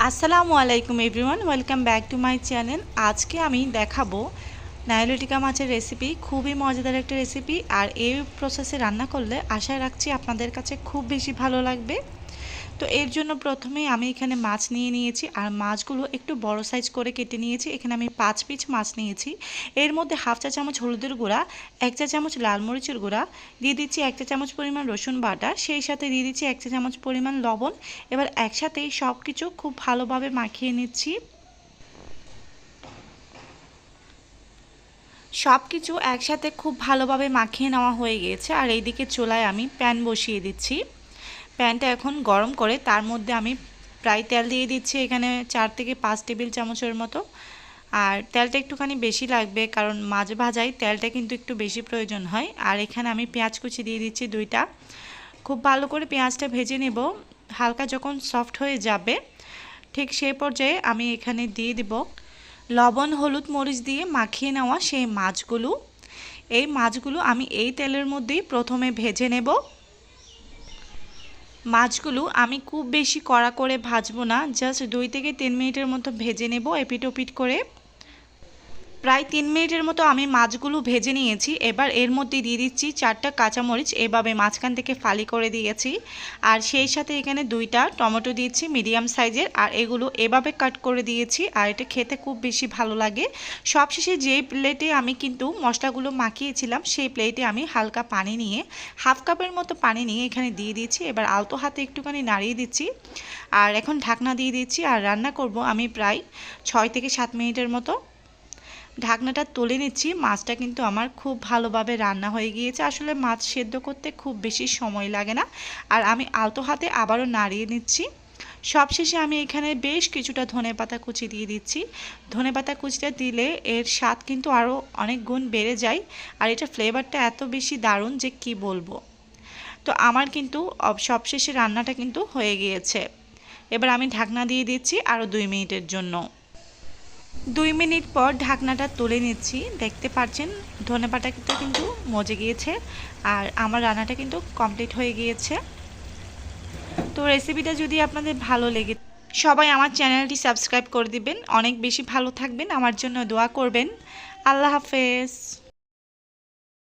আসসালামু আলাইকুম everyone, welcome back to my channel. আজকে আমি দেখাবো নাইলোটিকা মাছের রেসিপি। খুবই মজাদার একটা রেসিপি, আর এই প্রসেসে রান্না করলে আশা রাখছি আপনাদের কাছে খুব বেশি ভালো লাগবে। তো এর জন্য প্রথমেই আমি এখানে মাছ নিয়ে নিয়েছি, আর মাছগুলো একটু বড় সাইজ করে কেটে নিয়েছি। এখানে আমি 5 পিস মাছ নিয়েছি। এর মধ্যে হাফ চা চামচ হলুদের গুঁড়া, 1 চা চামচ লাল মরিচের গুঁড়া, দিয়ে দিচ্ছি 1 চা চামচ পরিমাণ রসুন বাটা, সেই সাথে দিয়ে দিচ্ছি 1 চা চামচ পরিমাণ লবণ। এবার একসাথেই সব কিছু খুব ভালোভাবে মাখিয়ে নিচ্ছি। সব কিছু একসাথে খুব ভালোভাবে মাখিয়ে নেওয়া হয়ে গিয়েছে, আর এইদিকে চুলায় আমি প্যান বসিয়ে দিচ্ছি। প্যানটা এখন গরম করে তার মধ্যে আমি প্রায় তেল দিয়ে দিচ্ছি, এখানে 4 থেকে 5 টেবিল চামচের মতো। আর তেলটা একটুখানি বেশি লাগবে, কারণ মাছ ভাজায় তেলটা কিন্তু একটু বেশি প্রয়োজন হয়। আর এখানে আমি পেঁয়াজ কুচি দিয়ে দিচ্ছি 2টা। খুব ভালো করে পেঁয়াজটা ভেজে নেব। হালকা যখন সফট হয়ে যাবে ঠিক সেই পর্যায়ে আমি এখানে দিয়ে দিব লবণ, হলুদ, মরিচ দিয়ে মাখিয়ে নেওয়া সেই মাছগুলো। এই মাছগুলো আমি এই তেলের মধ্যেই প্রথমে ভেজে নেব। মাছগুলো আমি খুব বেশি কড়া করে ভাজবো না, জাস্ট 2 থেকে 3 মিনিটের মতো ভেজে নেব এপিট ওপিট করে। প্রায় 3 মিনিটের মতো আমি মাছগুলো ভেজে নিয়েছি। এবার এর মধ্যে দিয়ে দিচ্ছি 4টা কাঁচামরিচ, এভাবে মাঝখান থেকে ফালি করে দিয়েছি। আর সেই সাথে এখানে 2টা টমেটো দিয়েছি মিডিয়াম সাইজের, আর এগুলো এভাবে কাট করে দিয়েছি। আর এটা খেতে খুব বেশি ভালো লাগে। সবশেষে যেই প্লেটে আমি কিন্তু মশলাগুলো মাখিয়েছিলাম সেই প্লেটে আমি হালকা পানি নিয়ে, হাফ কাপের মতো পানি নিয়ে এখানে দিয়ে দিচ্ছি। এবার আলতো হাতে একটুখানি নাড়িয়ে দিচ্ছি, আর এখন ঢাকনা দিয়ে দিচ্ছি। আর রান্না করব আমি প্রায় 6 থেকে 7 মিনিটের মতো। ঢাকনাটা তুলে নিচ্ছি। মাছটা কিন্তু আমার খুব ভালোভাবে রান্না হয়ে গিয়েছে। আসলে মাছ সেদ্ধ করতে খুব বেশি সময় লাগে না। আর আমি আলতো হাতে আবারও নাড়িয়ে নিচ্ছি। সবশেষে আমি এখানে বেশ কিছুটা ধনেপাতা কুচি দিয়ে দিচ্ছি। ধনেপাতা কুচিটা দিলে এর স্বাদ কিন্তু আরও অনেক গুণ বেড়ে যায়, আর এটা ফ্লেভারটা এত বেশি দারুণ যে কি বলবো। তো আমার কিন্তু সবশেষে রান্নাটা কিন্তু হয়ে গিয়েছে। এবার আমি ঢাকনা দিয়ে দিচ্ছি আরও 2 মিনিটের জন্য। 2 মিনিট পর ঢাকনাটা তুলে নিচ্ছি। দেখতে পাচ্ছেন ধনেপাতাটা কিন্তু মজে গিয়েছে, আর আমার রান্নাটা কিন্তু কমপ্লিট হয়ে গিয়েছে। তো রেসিপিটা যদি আপনাদের ভালো লেগে সবাই আমার চ্যানেলটি সাবস্ক্রাইব করে দিবেন। অনেক বেশি ভালো থাকবেন, আমার জন্য দোয়া করবেন। আল্লাহ হাফেজ।